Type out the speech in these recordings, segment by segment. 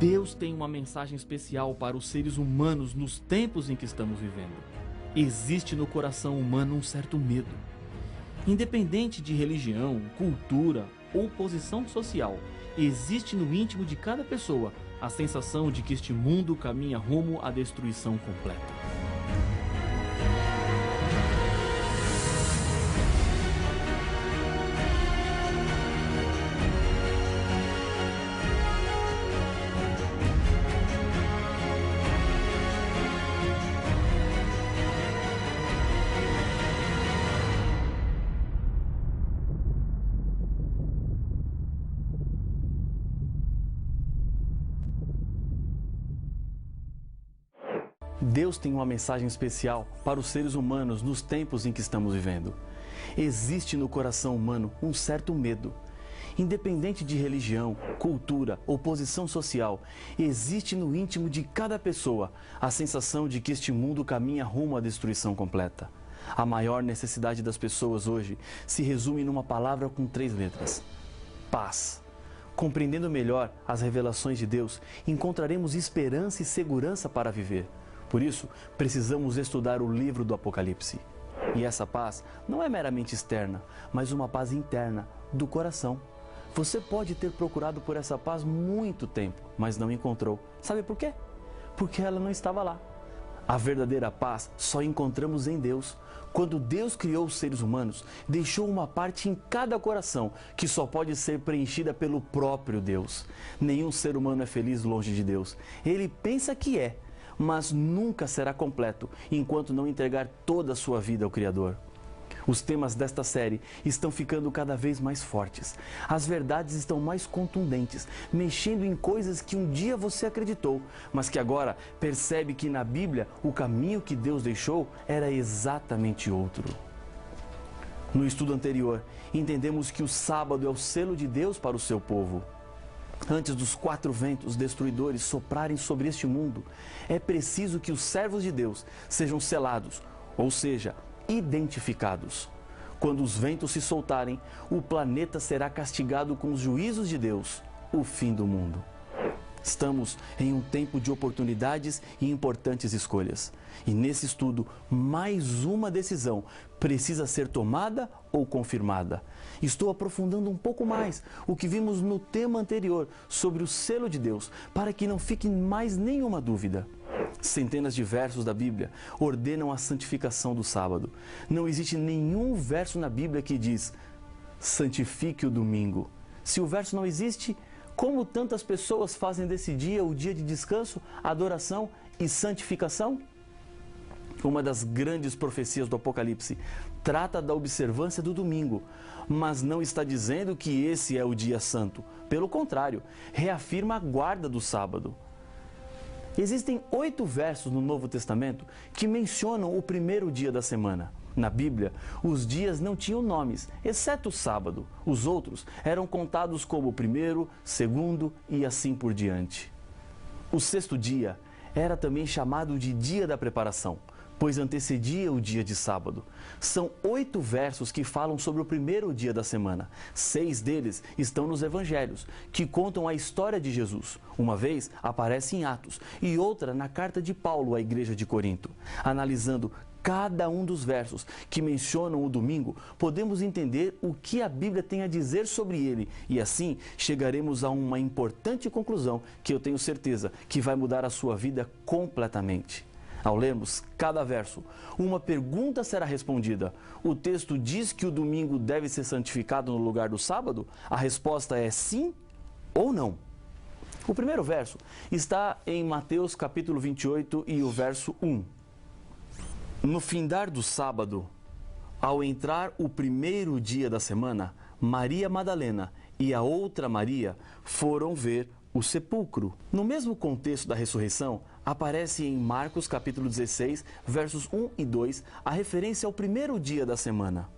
Deus tem uma mensagem especial para os seres humanos nos tempos em que estamos vivendo. Existe no coração humano um certo medo. Independente de religião, cultura ou posição social, existe no íntimo de cada pessoa a sensação de que este mundo caminha rumo à destruição completa. Deus tem uma mensagem especial para os seres humanos nos tempos em que estamos vivendo. Existe no coração humano um certo medo. Independente de religião, cultura ou posição social, existe no íntimo de cada pessoa a sensação de que este mundo caminha rumo à destruição completa. A maior necessidade das pessoas hoje se resume numa palavra com 3 letras: paz. Compreendendo melhor as revelações de Deus, encontraremos esperança e segurança para viver. Por isso, precisamos estudar o livro do Apocalipse. E essa paz não é meramente externa, mas uma paz interna, do coração. Você pode ter procurado por essa paz muito tempo, mas não encontrou. Sabe por quê? Porque ela não estava lá. A verdadeira paz só encontramos em Deus. Quando Deus criou os seres humanos, deixou uma parte em cada coração que só pode ser preenchida pelo próprio Deus. Nenhum ser humano é feliz longe de Deus. Ele pensa que é, mas nunca será completo enquanto não entregar toda a sua vida ao Criador. Os temas desta série estão ficando cada vez mais fortes. As verdades estão mais contundentes, mexendo em coisas que um dia você acreditou, mas que agora percebe que na Bíblia o caminho que Deus deixou era exatamente outro. No estudo anterior, entendemos que o sábado é o selo de Deus para o seu povo. Antes dos 4 ventos destruidores soprarem sobre este mundo, é preciso que os servos de Deus sejam selados, ou seja, identificados. Quando os ventos se soltarem, o planeta será castigado com os juízos de Deus, o fim do mundo. Estamos em um tempo de oportunidades e importantes escolhas. E nesse estudo, mais uma decisão precisa ser tomada ou confirmada. Estou aprofundando um pouco mais o que vimos no tema anterior sobre o selo de Deus, para que não fique mais nenhuma dúvida. Centenas de versos da Bíblia ordenam a santificação do sábado. Não existe nenhum verso na Bíblia que diz: santifique o domingo. Se o verso não existe, como tantas pessoas fazem desse dia o dia de descanso, adoração e santificação? Uma das grandes profecias do Apocalipse trata da observância do domingo, mas não está dizendo que esse é o dia santo. Pelo contrário, reafirma a guarda do sábado. Existem 8 versos no Novo Testamento que mencionam o primeiro dia da semana. Na Bíblia, os dias não tinham nomes, exceto o sábado. Os outros eram contados como o primeiro, segundo e assim por diante. O 6º dia era também chamado de dia da preparação, pois antecedia o dia de sábado. São 8 versos que falam sobre o primeiro dia da semana. 6 deles estão nos Evangelhos, que contam a história de Jesus. Uma vez aparece em Atos e outra na carta de Paulo à igreja de Corinto. Analisando cada um dos versos que mencionam o domingo, podemos entender o que a Bíblia tem a dizer sobre ele e assim chegaremos a uma importante conclusão que eu tenho certeza que vai mudar a sua vida completamente. Ao lermos cada verso, uma pergunta será respondida. O texto diz que o domingo deve ser santificado no lugar do sábado? A resposta é sim ou não. O primeiro verso está em Mateus capítulo 28 e o verso 1. No findar do sábado, ao entrar o primeiro dia da semana, Maria Madalena e a outra Maria foram ver o sepulcro. No mesmo contexto da ressurreição, aparece em Marcos capítulo 16, versos 1 e 2, a referência ao primeiro dia da semana.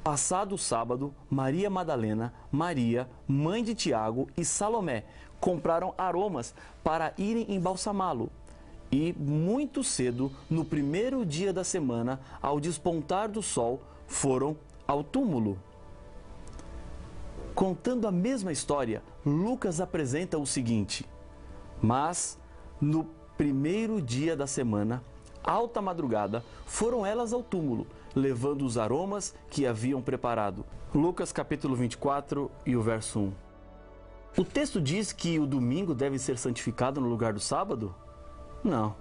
Passado o sábado, Maria Madalena, Maria, mãe de Tiago e Salomé compraram aromas para irem embalsamá-lo. E muito cedo, no primeiro dia da semana, ao despontar do sol, foram ao túmulo. Contando a mesma história, Lucas apresenta o seguinte: Mas, no primeiro dia da semana, alta madrugada, foram elas ao túmulo, levando os aromas que haviam preparado. Lucas capítulo 24 e o verso 1. O texto diz que o domingo deve ser santificado no lugar do sábado? Não.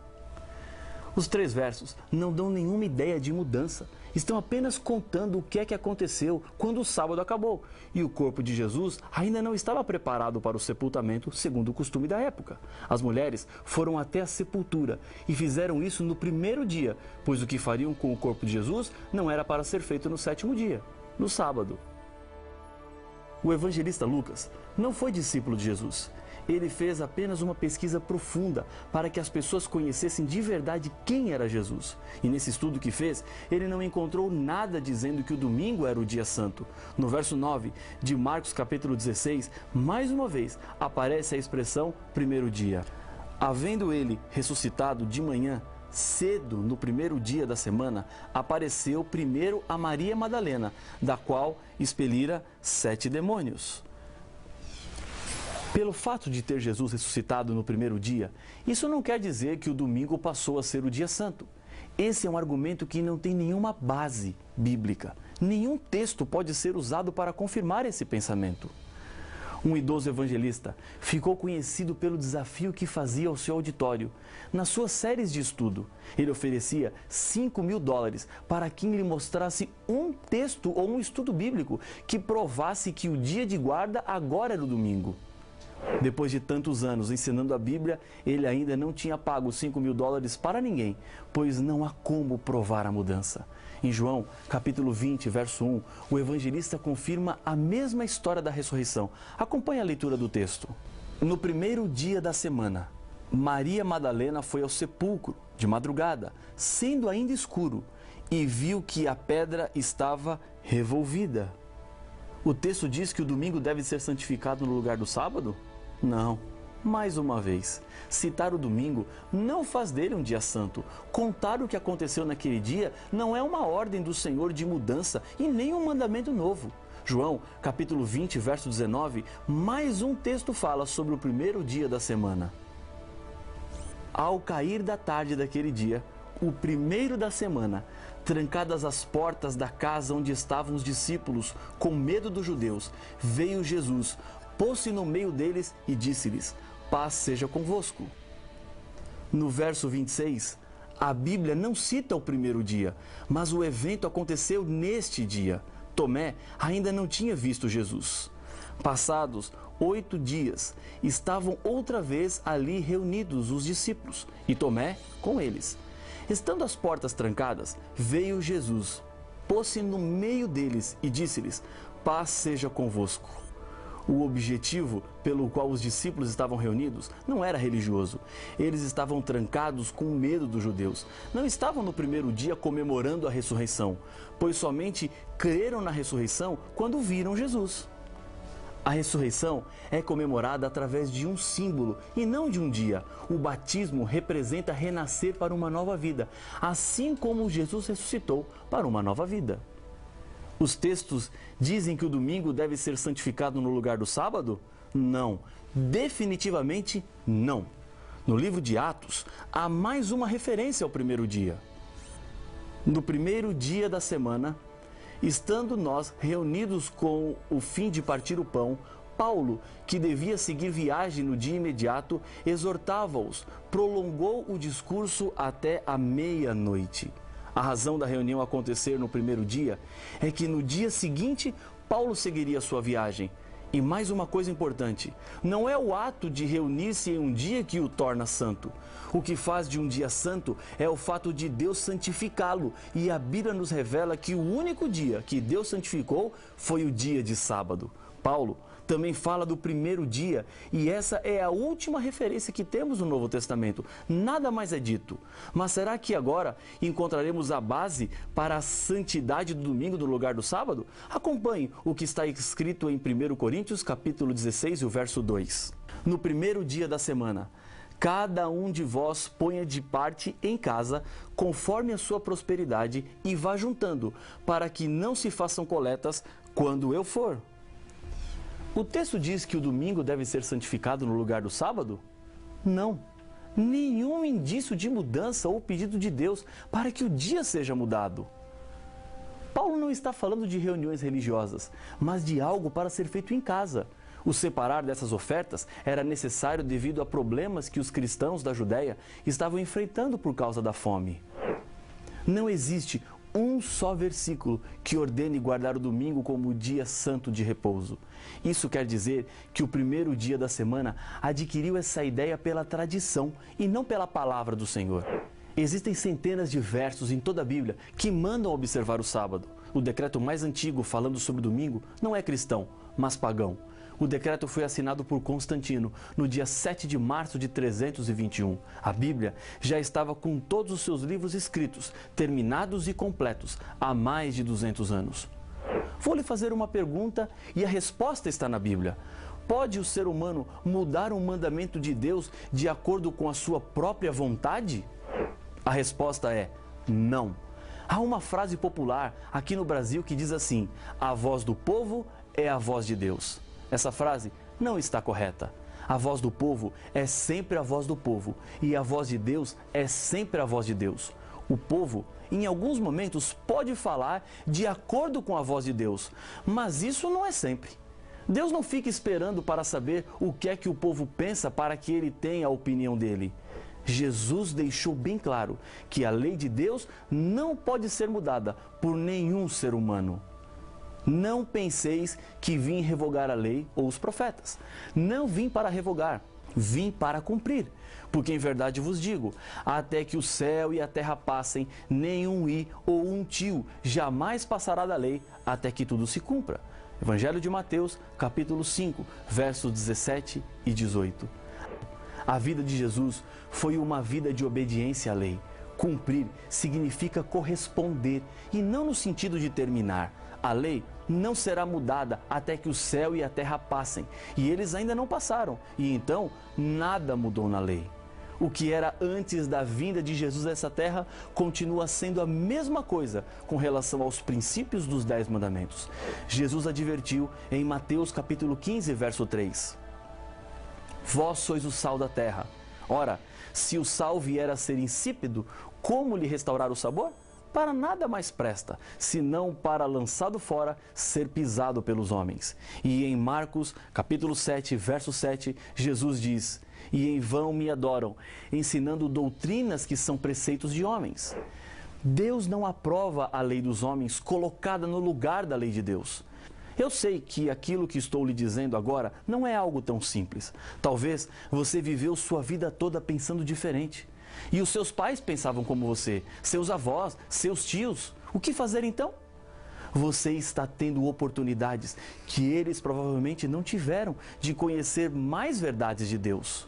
Os 3 versos não dão nenhuma ideia de mudança. Estão apenas contando o que é que aconteceu quando o sábado acabou. E o corpo de Jesus ainda não estava preparado para o sepultamento segundo o costume da época. As mulheres foram até a sepultura e fizeram isso no primeiro dia, pois o que fariam com o corpo de Jesus não era para ser feito no 7º dia, no sábado. O evangelista Lucas não foi discípulo de Jesus. Ele fez apenas uma pesquisa profunda para que as pessoas conhecessem de verdade quem era Jesus. E nesse estudo que fez, ele não encontrou nada dizendo que o domingo era o dia santo. No verso 9 de Marcos capítulo 16, mais uma vez aparece a expressão primeiro dia. Havendo ele ressuscitado de manhã, cedo no primeiro dia da semana, apareceu primeiro a Maria Madalena, da qual expelira 7 demônios. Pelo fato de ter Jesus ressuscitado no primeiro dia, isso não quer dizer que o domingo passou a ser o dia santo. Esse é um argumento que não tem nenhuma base bíblica. Nenhum texto pode ser usado para confirmar esse pensamento. Um idoso evangelista ficou conhecido pelo desafio que fazia ao seu auditório. Nas suas séries de estudo, ele oferecia $5.000 para quem lhe mostrasse um texto ou um estudo bíblico que provasse que o dia de guarda agora era o domingo. Depois de tantos anos ensinando a Bíblia, ele ainda não tinha pago $5.000 para ninguém, pois não há como provar a mudança. Em João, capítulo 20, verso 1, o evangelista confirma a mesma história da ressurreição. Acompanhe a leitura do texto. No primeiro dia da semana, Maria Madalena foi ao sepulcro, de madrugada, sendo ainda escuro, e viu que a pedra estava revolvida. O texto diz que o domingo deve ser santificado no lugar do sábado? Não. Mais uma vez, citar o domingo não faz dele um dia santo. Contar o que aconteceu naquele dia não é uma ordem do Senhor de mudança e nem um mandamento novo. João, capítulo 20, verso 19, mais um texto fala sobre o primeiro dia da semana. Ao cair da tarde daquele dia, o primeiro da semana, trancadas as portas da casa onde estavam os discípulos, com medo dos judeus, veio Jesus, pôs-se no meio deles e disse-lhes: paz seja convosco. No verso 26, a Bíblia não cita o primeiro dia, mas o evento aconteceu neste dia. Tomé ainda não tinha visto Jesus. Passados 8 dias, estavam outra vez ali reunidos os discípulos, e Tomé com eles. Estando as portas trancadas, veio Jesus, pôs-se no meio deles e disse-lhes: paz seja convosco. O objetivo pelo qual os discípulos estavam reunidos não era religioso. Eles estavam trancados com medo dos judeus. Não estavam no primeiro dia comemorando a ressurreição, pois somente creram na ressurreição quando viram Jesus. A ressurreição é comemorada através de um símbolo e não de um dia. O batismo representa renascer para uma nova vida, assim como Jesus ressuscitou para uma nova vida. Os textos dizem que o domingo deve ser santificado no lugar do sábado? Não, definitivamente não. No livro de Atos, há mais uma referência ao primeiro dia. No primeiro dia da semana, estando nós reunidos com o fim de partir o pão, Paulo, que devia seguir viagem no dia imediato, exortava-os, prolongou o discurso até a meia-noite. A razão da reunião acontecer no primeiro dia é que no dia seguinte Paulo seguiria sua viagem. E mais uma coisa importante, não é o ato de reunir-se em um dia que o torna santo. O que faz de um dia santo é o fato de Deus santificá-lo. E a Bíblia nos revela que o único dia que Deus santificou foi o dia de sábado. Paulo também fala do primeiro dia, e essa é a última referência que temos no Novo Testamento. Nada mais é dito. Mas será que agora encontraremos a base para a santidade do domingo no lugar do sábado? Acompanhe o que está escrito em 1 Coríntios, capítulo 16, e o verso 2. No primeiro dia da semana, cada um de vós ponha de parte em casa, conforme a sua prosperidade, e vá juntando, para que não se façam coletas quando eu for. O texto diz que o domingo deve ser santificado no lugar do sábado? Não. Nenhum indício de mudança ou pedido de Deus para que o dia seja mudado. Paulo não está falando de reuniões religiosas, mas de algo para ser feito em casa. O separar dessas ofertas era necessário devido a problemas que os cristãos da Judéia estavam enfrentando por causa da fome. Não existe um só versículo que ordene guardar o domingo como o dia santo de repouso. Isso quer dizer que o primeiro dia da semana adquiriu essa ideia pela tradição e não pela palavra do Senhor. Existem centenas de versos em toda a Bíblia que mandam observar o sábado. O decreto mais antigo falando sobre o domingo não é cristão, mas pagão. O decreto foi assinado por Constantino no dia 7 de março de 321. A Bíblia já estava com todos os seus livros escritos, terminados e completos, há mais de 200 anos. Vou lhe fazer uma pergunta e a resposta está na Bíblia. Pode o ser humano mudar um mandamento de Deus de acordo com a sua própria vontade? A resposta é não. Há uma frase popular aqui no Brasil que diz assim: a voz do povo é a voz de Deus. Essa frase não está correta. A voz do povo é sempre a voz do povo e a voz de Deus é sempre a voz de Deus. O povo, em alguns momentos, pode falar de acordo com a voz de Deus, mas isso não é sempre. Deus não fica esperando para saber o que é que o povo pensa para que ele tenha a opinião dele. Jesus deixou bem claro que a lei de Deus não pode ser mudada por nenhum ser humano. Não penseis que vim revogar a lei ou os profetas. Não vim para revogar, vim para cumprir. Porque em verdade vos digo, até que o céu e a terra passem, nenhum i ou um tio jamais passará da lei, até que tudo se cumpra. Evangelho de Mateus, capítulo 5, versos 17 e 18. A vida de Jesus foi uma vida de obediência à lei. Cumprir significa corresponder e não no sentido de terminar. A lei não será mudada até que o céu e a terra passem. E eles ainda não passaram. E então, nada mudou na lei. O que era antes da vinda de Jesus a essa terra continua sendo a mesma coisa com relação aos princípios dos 10 mandamentos. Jesus advertiu em Mateus capítulo 15, verso 3. Vós sois o sal da terra. Ora, se o sal vier a ser insípido, como lhe restaurar o sabor? Para nada mais presta, senão para, lançado fora, ser pisado pelos homens. E em Marcos, capítulo 7, verso 7, Jesus diz: e em vão me adoram, ensinando doutrinas que são preceitos de homens. Deus não aprova a lei dos homens colocada no lugar da lei de Deus. Eu sei que aquilo que estou lhe dizendo agora não é algo tão simples. Talvez você viveu sua vida toda pensando diferente. E os seus pais pensavam como você, seus avós, seus tios. O que fazer então? Você está tendo oportunidades que eles provavelmente não tiveram de conhecer mais verdades de Deus.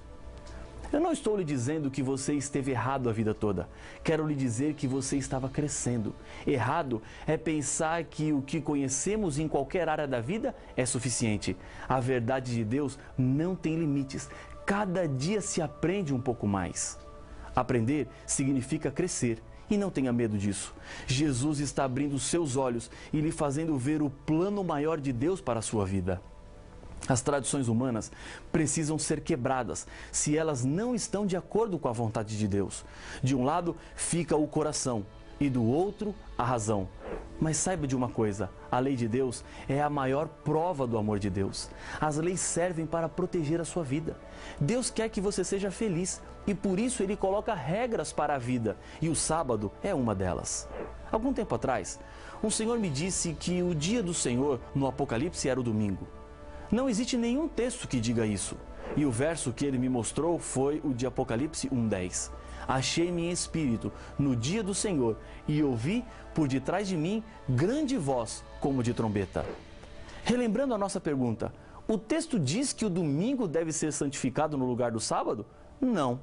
Eu não estou lhe dizendo que você esteve errado a vida toda. Quero lhe dizer que você estava crescendo. Errado é pensar que o que conhecemos em qualquer área da vida é suficiente. A verdade de Deus não tem limites. Cada dia se aprende um pouco mais. Aprender significa crescer. E não tenha medo disso. Jesus está abrindo seus olhos e lhe fazendo ver o plano maior de Deus para a sua vida. As tradições humanas precisam ser quebradas se elas não estão de acordo com a vontade de Deus. De um lado fica o coração e do outro a razão. Mas saiba de uma coisa, a lei de Deus é a maior prova do amor de Deus. As leis servem para proteger a sua vida. Deus quer que você seja feliz e por isso Ele coloca regras para a vida e o sábado é uma delas. Algum tempo atrás, um senhor me disse que o dia do Senhor no Apocalipse era o domingo. Não existe nenhum texto que diga isso. E o verso que ele me mostrou foi o de Apocalipse 1:10. Achei-me em espírito no dia do Senhor e ouvi por detrás de mim grande voz como de trombeta. Relembrando a nossa pergunta, o texto diz que o domingo deve ser santificado no lugar do sábado? Não.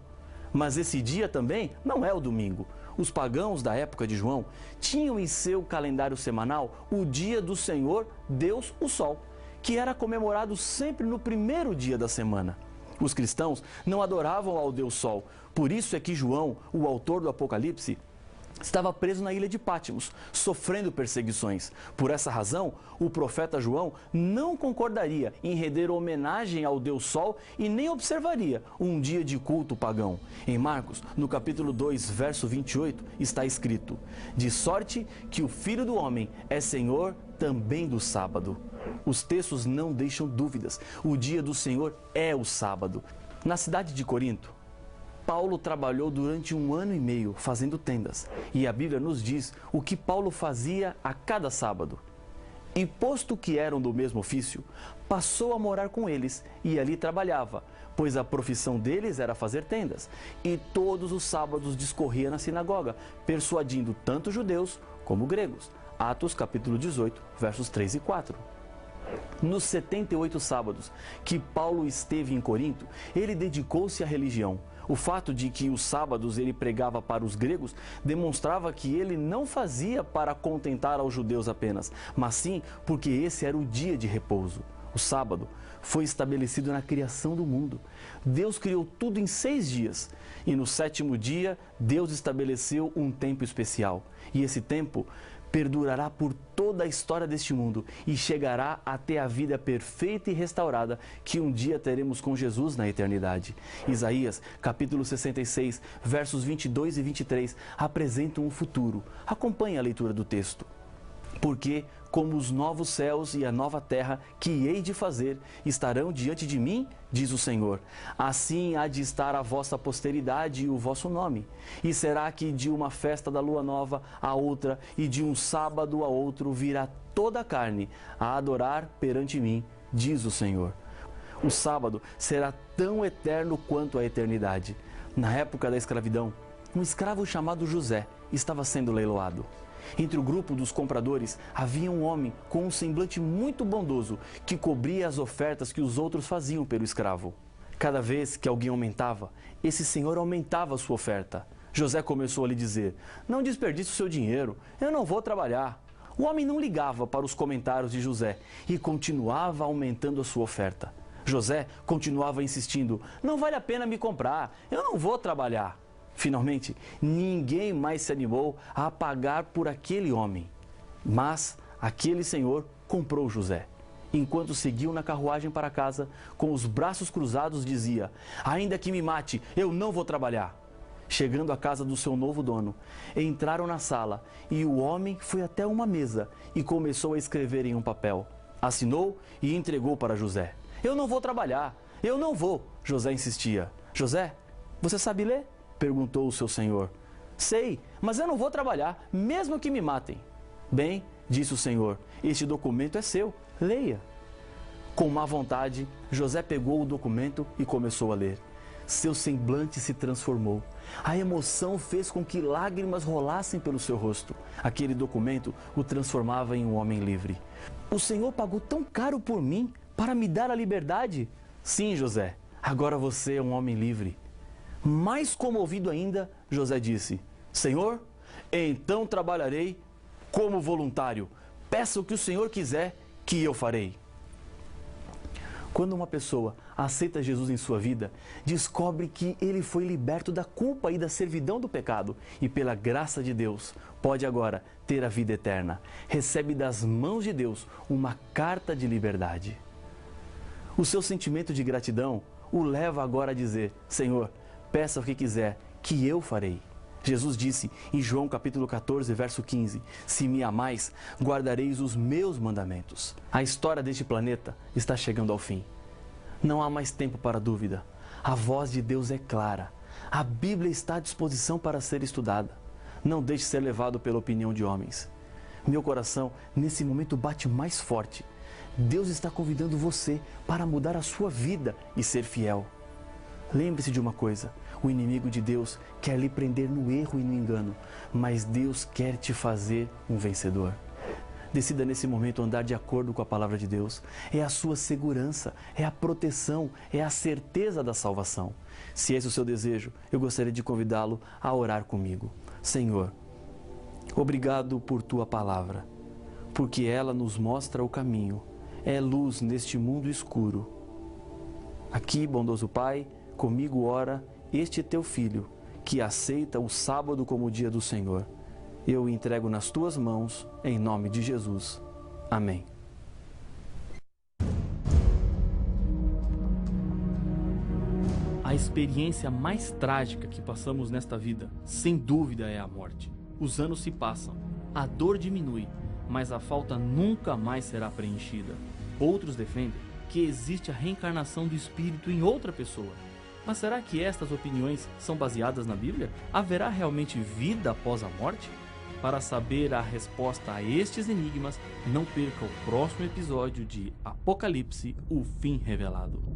Mas esse dia também não é o domingo. Os pagãos da época de João tinham em seu calendário semanal o dia do Senhor, Deus, o Sol, que era comemorado sempre no primeiro dia da semana. Os cristãos não adoravam ao Deus Sol, por isso é que João, o autor do Apocalipse, estava preso na ilha de Pátimos, sofrendo perseguições. Por essa razão, o profeta João não concordaria em render homenagem ao Deus Sol e nem observaria um dia de culto pagão. Em Marcos, no capítulo 2, verso 28, está escrito: de sorte que o Filho do Homem é Senhor também do sábado. Os textos não deixam dúvidas. O dia do Senhor é o sábado. Na cidade de Corinto, Paulo trabalhou durante 1 ano e meio fazendo tendas, e a Bíblia nos diz o que Paulo fazia a cada sábado. E posto que eram do mesmo ofício, passou a morar com eles e ali trabalhava, pois a profissão deles era fazer tendas, e todos os sábados discorria na sinagoga, persuadindo tanto judeus como gregos. Atos capítulo 18, versos 3 e 4. Nos 78 sábados que Paulo esteve em Corinto, ele dedicou-se à religião. O fato de que os sábados ele pregava para os gregos demonstrava que ele não fazia para contentar aos judeus apenas, mas sim porque esse era o dia de repouso. O sábado foi estabelecido na criação do mundo. Deus criou tudo em 6 dias e no 7º dia Deus estabeleceu um tempo especial. E esse tempo perdurará por toda a história deste mundo e chegará até a vida perfeita e restaurada que um dia teremos com Jesus na eternidade. Isaías, capítulo 66, versos 22 e 23, apresentam um futuro. Acompanhe a leitura do texto. Porque, como os novos céus e a nova terra que hei de fazer estarão diante de mim, diz o Senhor, assim há de estar a vossa posteridade e o vosso nome. E será que de uma festa da lua nova a outra e de um sábado a outro virá toda a carne a adorar perante mim, diz o Senhor. O sábado será tão eterno quanto a eternidade. Na época da escravidão, um escravo chamado José estava sendo leiloado. Entre o grupo dos compradores havia um homem com um semblante muito bondoso que cobria as ofertas que os outros faziam pelo escravo. Cada vez que alguém aumentava, esse senhor aumentava a sua oferta. José começou a lhe dizer: não desperdice o seu dinheiro, eu não vou trabalhar. O homem não ligava para os comentários de José e continuava aumentando a sua oferta. José continuava insistindo: não vale a pena me comprar, eu não vou trabalhar. Finalmente, ninguém mais se animou a pagar por aquele homem. Mas aquele senhor comprou José. Enquanto seguiam na carruagem para casa, com os braços cruzados, dizia: ainda que me mate, eu não vou trabalhar. Chegando à casa do seu novo dono, entraram na sala e o homem foi até uma mesa e começou a escrever em um papel. Assinou e entregou para José. Eu não vou trabalhar, eu não vou, José insistia. José, você sabe ler? Perguntou o seu senhor. Sei, mas eu não vou trabalhar, mesmo que me matem. Bem, disse o senhor, este documento é seu, leia. Com má vontade, José pegou o documento e começou a ler. Seu semblante se transformou. A emoção fez com que lágrimas rolassem pelo seu rosto. Aquele documento o transformava em um homem livre. O Senhor pagou tão caro por mim para me dar a liberdade? Sim, José, agora você é um homem livre. Mais comovido ainda, José disse: Senhor, então trabalharei como voluntário. Peça o que o Senhor quiser, que eu farei. Quando uma pessoa aceita Jesus em sua vida, descobre que ele foi liberto da culpa e da servidão do pecado e, pela graça de Deus, pode agora ter a vida eterna. Recebe das mãos de Deus uma carta de liberdade. O seu sentimento de gratidão o leva agora a dizer: Senhor, peça o que quiser, que eu farei. Jesus disse em João capítulo 14, verso 15, se me amais, guardareis os meus mandamentos. A história deste planeta está chegando ao fim. Não há mais tempo para dúvida. A voz de Deus é clara. A Bíblia está à disposição para ser estudada. Não deixe ser levado pela opinião de homens. Meu coração, nesse momento, bate mais forte. Deus está convidando você para mudar a sua vida e ser fiel. Lembre-se de uma coisa: o inimigo de Deus quer lhe prender no erro e no engano, mas Deus quer te fazer um vencedor. Decida nesse momento andar de acordo com a palavra de Deus. É a sua segurança, é a proteção, é a certeza da salvação. Se esse é o seu desejo, eu gostaria de convidá-lo a orar comigo. Senhor, obrigado por tua palavra, porque ela nos mostra o caminho, é luz neste mundo escuro. Aqui, bondoso Pai, comigo ora este teu filho, que aceita o sábado como o dia do Senhor. Eu o entrego nas tuas mãos, em nome de Jesus. Amém. A experiência mais trágica que passamos nesta vida, sem dúvida, é a morte. Os anos se passam, a dor diminui, mas a falta nunca mais será preenchida. Outros defendem que existe a reencarnação do espírito em outra pessoa. Mas será que estas opiniões são baseadas na Bíblia? Haverá realmente vida após a morte? Para saber a resposta a estes enigmas, não perca o próximo episódio de Apocalipse, o Fim Revelado.